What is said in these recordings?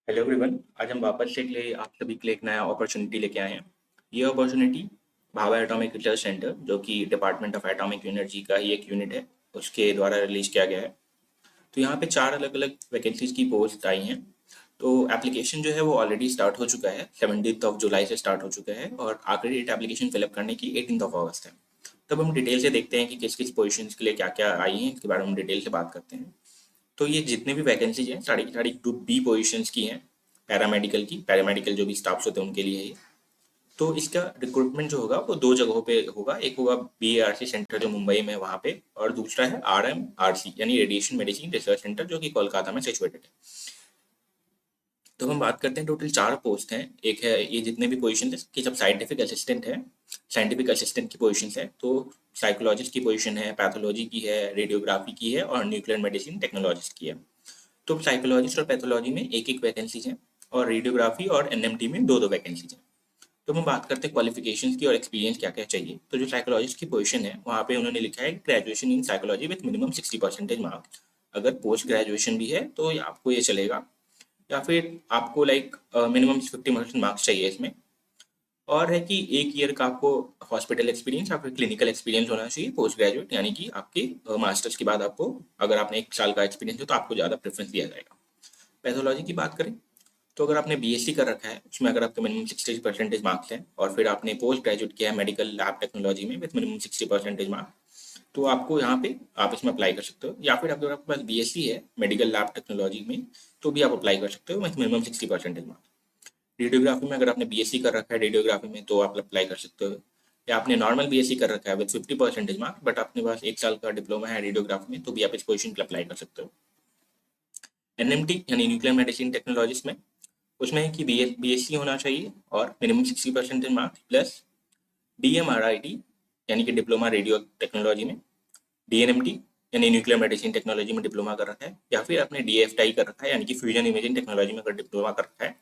Hello everyone. आज हम वापस से के लिए आप सभी के लिए एक नया अपॉर्चुनिटी लेके आए हैं। ये opportunity Bhabha atomic research centre, जो कि डिपार्टमेंट ऑफ एटॉमिक एनर्जी का ही एक यूनिट है, उसके द्वारा रिलीज किया गया है। तो यहाँ पे 4 अलग अलग वैकेंसीज की पोस्ट आई हैं। तो एप्लीकेशन जो है वो ऑलरेडी स्टार्ट हो चुका है, 17 जुलाई से स्टार्ट हो चुका है, और आखिरी डेट एप्लीकेशन फिलअप करने की 18 अगस्त है। तब हम डिटेल से देखते हैं कि किस किस पोजिशन के लिए क्या क्या आई हैं, इसके बारे में हम डिटेल से बात करते हैं। तो ये जितने भी वैकेंसीज हैं सारी की सारी ग्रुप बी पोजीशंस की हैं। पैरामेडिकल जो भी स्टाफ्स होते हैं उनके लिए है ये। तो इसका रिक्रूटमेंट जो होगा वो 2 जगहों पे होगा। एक होगा BARC सेंटर जो मुंबई में है वहाँ पे, और दूसरा है RMRC यानी रेडिएशन मेडिसिन रिसर्च सेंटर, जो कि कोलकाता में सिचुएटेड है। तो हम बात करते हैं, टोटल 4 पोस्ट हैं। एक है ये जितने भी पोजीशन है कि सब साइंटिफिक असिस्टेंट है, साइंटिफिक असिस्टेंट की पोजीशन है। तो साइकोलॉजिस्ट की पोजीशन है, पैथोलॉजी की है, रेडियोग्राफी की है, और न्यूक्लियर मेडिसिन टेक्नोलॉजिस्ट की है। तो साइकोलॉजिस्ट और पैथोलॉजी में एक एक वैकेंसीज हैं, और रेडियोग्राफी और NMT में दो दो वैकेंसीज हैं। तो हम बात करते हैं क्वालिफिकेशंस की और एक्सपीरियंस क्या क्या चाहिए। तो जो साइकोलॉजिस्ट की पोजीशन है वहाँ पे उन्होंने लिखा है graduation in psychology with minimum 60% marks. अगर पोस्ट ग्रेजुएशन भी है तो आपको ये चलेगा, या फिर आपको लाइक मिनिमम 50% मार्क्स चाहिए इसमें। और है कि 1 ईयर का आपको हॉस्पिटल एक्सपीरियंस या फिर क्लिनिकल एक्सपीरियंस होना चाहिए पोस्ट ग्रेजुएट, यानी कि आपके मास्टर्स के बाद आपको, अगर आपने 1 साल का एक्सपीरियंस हो तो आपको ज़्यादा प्रेफरेंस दिया जाएगा। पैथोलॉजी की बात करें तो अगर आपने BSc कर रखा है, उसमें अगर आपके मिनिमम 60% मार्क्स हैं, और फिर आपने पोस्ट ग्रेजुएट किया है मेडिकल लैब टेक्नोलॉजी में विथ मिनिमम 60% मार्क्स, तो आपको यहाँ पे आप इसमें अप्लाई कर सकते हो। या फिर अगर आपके पास BSc है मेडिकल लैब टेक्नोलॉजी में, तो भी आप अप्लाई कर सकते हो विथ मिनिमम 60% मार्क्स। रेडियोग्राफी में अगर आपने BSc कर रखा है रेडियोग्राफी में, तो आप अप्लाई कर सकते हो। या आपने नॉर्मल BSc कर रखा है विथ 50% मार्क्स, बट आपके पास 1 साल का डिप्लोमा है रेडियोग्राफी में, तो भी आप इस पोजिशन के लिए अप्लाई कर सकते हो। NMT यानी न्यूक्लियर मेडिसिन टेक्नोलॉजिस्ट में, उसमें है कि BSc होना चाहिए और मिनिमम 60% मार्क्स, प्लस DMRIT यानी कि डिप्लोमा रेडियो टेक्नोलॉजी में, DNMT यानी न्यूक्लियर मेडिसिन टेक्नोलॉजी में डिप्लोमा कर रखा है, या फिर आपने DFTI कर रखा है यानी कि फ्यूजन इमेजिंग टेक्नोलॉजी में अगर डिप्लोमा कर रखा है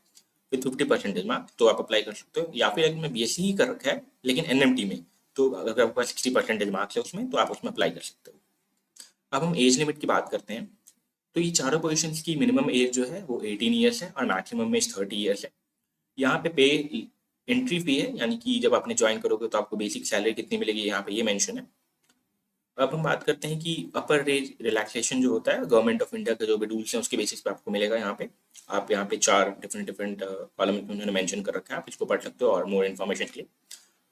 विथ 50% मार्क्स, तो आप अप्लाई कर सकते हो। या फिर अगर मैं BSc ही कर रखा है लेकिन NMT में, तो अगर आपके पास 60% मार्क्स है उसमें, तो आप उसमें अप्लाई कर सकते हो। अब हम एज लिमिट की बात करते हैं। तो ये चारों पोजीशंस की मिनिमम एज जो है वो 18 ईयर्स है, और मैक्सिमम एज 30 ईयर्स है। यहाँ पे एंट्री फी है, यानी कि जब आपने ज्वाइन करोगे तो आपको बेसिक सैलरी कितनी मिलेगी यहाँ पे ये मेंशन है। अब हम बात करते हैं कि अपर एज रिलैक्सेशन जो होता है गवर्नमेंट ऑफ इंडिया के जो भी रूल्स हैं उसके बेसिस पे आपको मिलेगा यहाँ पे। आप यहाँ पे 4 डिफरेंट डिफरेंट कॉलम में उन्होंने मेंशन कर रखा है, आप इसको पढ़ सकते हो और मोर इन्फॉर्मेशन के लिए।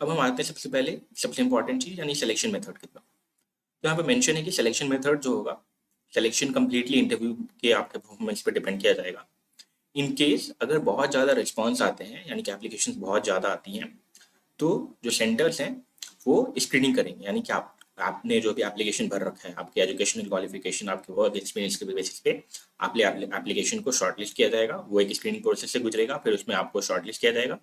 अब हम आते हैं सबसे पहले सबसे इंपॉर्टेंट चीज़ यानी सिलेक्शन मेथड कितना। तो यहाँ पे मेंशन है कि सिलेक्शन मेथड जो होगा, सिलेक्शन कम्प्लीटली इंटरव्यू के आपके परफॉर्मेंस पे डिपेंड किया जाएगा। इन केस अगर बहुत ज़्यादा रिस्पॉन्स आते हैं, यानी कि एप्लीकेशन बहुत ज़्यादा आती हैं, तो जो सेंटर्स हैं वो स्क्रीनिंग करेंगे, यानी कि आपने जो भी एप्लीकेशन भर रखा है, आपके एजुकेशनल क्वालिफिकेशन, आपके वर्क एक्सपीरियंस के बेसिस पे आप एप्लीकेशन को शॉर्टलिस्ट किया जाएगा। वो एक स्क्रीनिंग प्रोसेस से गुजरेगा, फिर उसमें आपको शॉर्टलिस्ट किया जाएगा।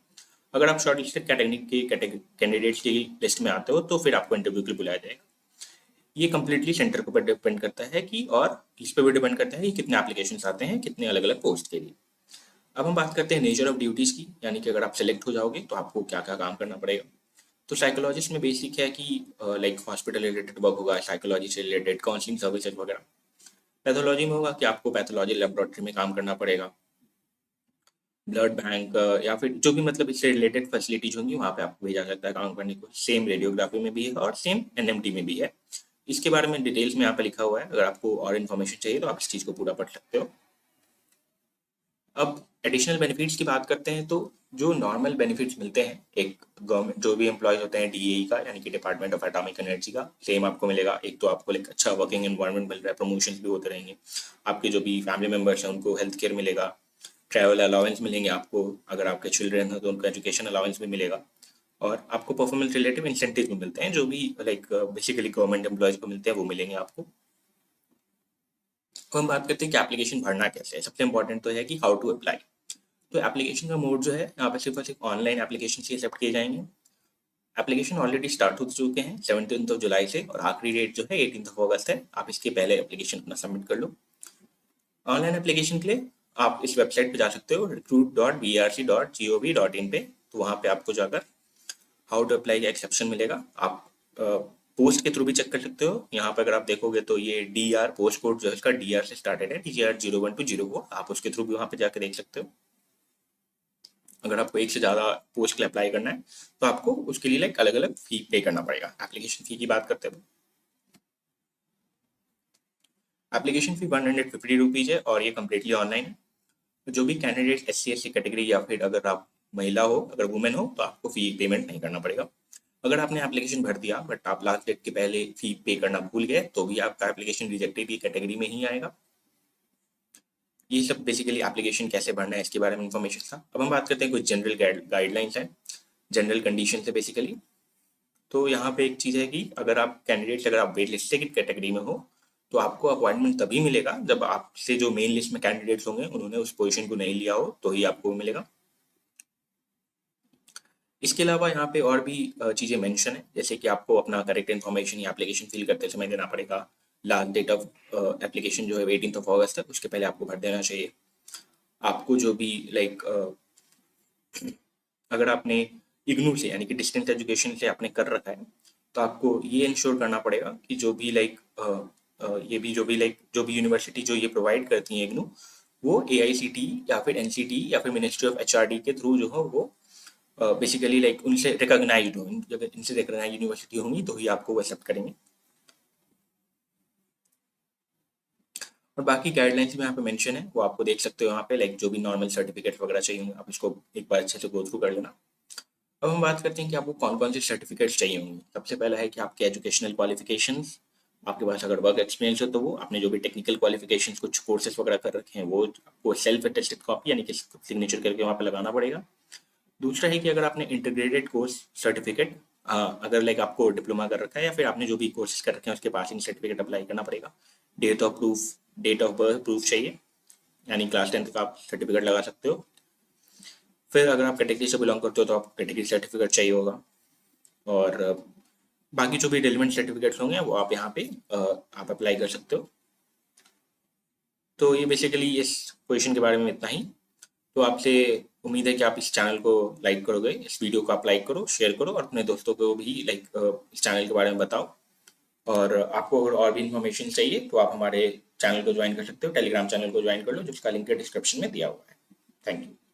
अगर आप शॉर्टलिस्टेड कैंडिडेट्स की लिस्ट में आते हो तो फिर आपको इंटरव्यू के लिए बुलाया जाएगा। ये कम्प्लीटली सेंटर के ऊपर डिपेंड करता है कि, और इस पर भी डिपेंड करता है कि कितने एप्लीकेशन आते हैं कितने अलग अलग पोस्ट के लिए। अब हम बात करते हैं नेचर ऑफ ड्यूटीज़ की, यानी कि अगर आप सेलेक्ट हो जाओगे तो आपको क्या क्या काम करना पड़ेगा। तो साइकोलॉजिस्ट में बेसिक है कि लाइक हॉस्पिटल रिलेटेड वर्क होगा, साइकोलॉजी से रिलेटेड काउंसलिंग सर्विसेज वगैरह। पैथोलॉजी में होगा कि आपको पैथोलॉजी लेबोरेटरी में काम करना पड़ेगा। ब्लड बैंक या फिर जो भी मतलब इससे रिलेटेड फैसिलिटीज होंगी वहाँ पे आपको भेजा सकता है काम करने को। सेम रेडियोग्राफी में भी है और सेम NMT में भी है। इसके बारे में डिटेल्स में यहाँ पे लिखा हुआ है, अगर आपको और इन्फॉर्मेशन चाहिए तो आप इस चीज़ को पूरा पढ़ सकते हो। अब एडिशनल बेनिफिट्स की बात करते हैं, तो जो नॉर्मल बेनिफिट्स मिलते हैं एक गवर्नमेंट जो भी एम्प्लॉयज होते हैं DAE का, यानी कि डिपार्टमेंट ऑफ एटॉमिक एनर्जी का, सेम आपको मिलेगा। एक तो आपको एक अच्छा वर्किंग एनवायरनमेंट मिल रहा है, प्रमोशंस भी होते रहेंगे, आपके जो भी फैमिली मेम्बर्स हैं उनको हेल्थ केयर मिलेगा, ट्रैवल अलाउंस मिलेंगे आपको, अगर आपके चिल्ड्रन हैं तो उनको एजुकेशन अलाउंस भी मिलेगा, और आपको परफॉर्मेंस रिलेटिव इंसेंटिव भी मिलते हैं जो भी लाइक बेसिकली गवर्नमेंट एम्प्लॉयज को मिलते हैं, वो मिलेंगे आपको। तो हम बात करते हैं कि एप्लीकेशन भरना कैसे है। सबसे इंपॉर्टेंट तो है कि हाउ टू अप्लाई। तो एप्लीकेशन का मोड जो है यहाँ पे सिर्फ और सिर्फ ऑनलाइन एप्लीकेशन से एक्सेप्ट किए जाएंगे। एप्लीकेशन ऑलरेडी स्टार्ट हो चुके हैं 17 जुलाई से, और आखिरी डेट जो है 18 अगस्त है। आप इसके पहले एप्लीकेशन अपना सबमिट कर लो। ऑनलाइन एप्लीकेशन के लिए आप इस वेबसाइट पे जा सकते हो recruit.brc.gov.in पे। तो वहाँ पे आपको जाकर हाउ टू अप्लाई का एक सेक्शन मिलेगा। आप पोस्ट के थ्रू भी चेक कर सकते हो। यहाँ पर अगर आप देखोगे तो ये DR पोस्ट कोड जो है इसका DR से स्टार्टेड है, TGR01 to 04, आप उसके थ्रू भी वहाँ पे जाके देख सकते हो। अगर आपको एक से ज़्यादा पोस्ट के लिए अप्लाई करना है तो आपको उसके लिए लाइक अलग अलग फी पे करना पड़ेगा। एप्लीकेशन फी की बात करते हैं, एप्लीकेशन फी 150 रुपीज़ है और ये कम्प्लीटली ऑनलाइन है। जो भी कैंडिडेट SC/ST कैटेगरी या फिर अगर आप महिला हो, अगर वुमेन हो, तो आपको फी पेमेंट नहीं करना पड़ेगा। अगर आपने एप्लीकेशन भर दिया बट आप लास्ट डेट के पहले फी पे करना भूल गए तो भी आपका एप्लीकेशन रिजेक्टेड की कैटेगरी में ही आएगा। ये सब बेसिकली एप्लीकेशन कैसे भरना है इसके बारे में इंफॉर्मेशन था। अब हम बात करते हैं कुछ जनरल गाइडलाइंस हैं, जनरल कंडीशन है बेसिकली। तो यहाँ पे एक चीज़ है कि अगर आप कैंडिडेट्स, अगर आप वेट लिस्टेड कैटेगरी में हो तो आपको अपॉइंटमेंट तभी मिलेगा जब आपसे जो मेन लिस्ट में कैंडिडेट्स होंगे उन्होंने उस पोजीशन को नहीं लिया हो तो ही आपको मिलेगा। इसके अलावा यहाँ पे और भी चीज़ें मेंशन है, जैसे कि आपको अपना करेक्ट इन्फॉर्मेशन या एप्लीकेशन फिल करते समय देना पड़ेगा। लास्ट डेट ऑफ एप्लीकेशन जो है 18 अगस्त है, उसके पहले आपको भर देना चाहिए। आपको जो भी लाइक अगर आपने इग्नू से यानी कि डिस्टेंस एजुकेशन से आपने कर रखा है तो आपको ये इंश्योर करना पड़ेगा कि जो भी लाइक ये भी जो भी यूनिवर्सिटी जो ये प्रोवाइड करती है इग्नू, वो AICTE या फिर NCTE या फिर मिनिस्ट्री ऑफ HRD के थ्रू जो हो वो बेसिकली लाइक उनसे रिकॉग्नाइज्ड हो। जब इनसे रिकॉग्नाइज यूनिवर्सिटी होंगी तो ही आपको वो एक्सेप्ट करेंगे। और बाकी गाइडलाइंस भी यहाँ पे मेंशन है, वो आपको देख सकते हो यहाँ पे, लाइक जो भी नॉर्मल सर्टिफिकेट वगैरह चाहिए होंगे आप इसको एक बार अच्छे से गो थ्रू कर लेना। अब हम बात करते हैं कि आपको कौन कौन से सर्टिफिकेट्स चाहिए होंगे। सबसे पहला है कि आपके एजुकेशनल क्वालिफिकेशंस, आपके पास अगर वर्क एक्सपीरियंस हो तो वो, आपने जो भी टेक्निकल क्वालिफिकेशंस कुछ कोर्सेज वगैरह कर रखे हैं वो आपको सेल्फ अटेस्टेड कॉपी यानी कि सिग्नेचर करके वहाँ पे लगाना पड़ेगा। दूसरा है कि अगर आपने इंटीग्रेटेड कोर्स सर्टिफिकेट, अगर लाइक आपको डिप्लोमा कर रखा है या फिर आपने जो भी कोर्सेज कर रखे हैं उसके पासिंग सर्टिफिकेट अप्लाई करना पड़ेगा। डेट ऑफ बर्थ प्रूफ चाहिए, यानी क्लास 10 का आप सर्टिफिकेट लगा सकते हो। फिर अगर आप कैटेगरी से बिलोंग करते हो तो आप कैटेगरी सर्टिफिकेट चाहिए होगा। और बाकी जो भी रिलेवेंट सर्टिफिकेट्स होंगे वो आप यहाँ पे आप अप्लाई कर सकते हो। तो ये बेसिकली इस क्वेश्चन के बारे में इतना ही। तो आपसे उम्मीद है कि आप इस चैनल को लाइक करोगे, इस वीडियो को आप लाइक करो, शेयर करो और अपने दोस्तों को भी लाइक इस चैनल के बारे में बताओ। और आपको अगर और भी इन्फॉर्मेशन चाहिए तो आप हमारे चैनल को ज्वाइन कर सकते हो, टेलीग्राम चैनल को ज्वाइन कर लो जिसका लिंक डिस्क्रिप्शन में दिया हुआ है। Thank you.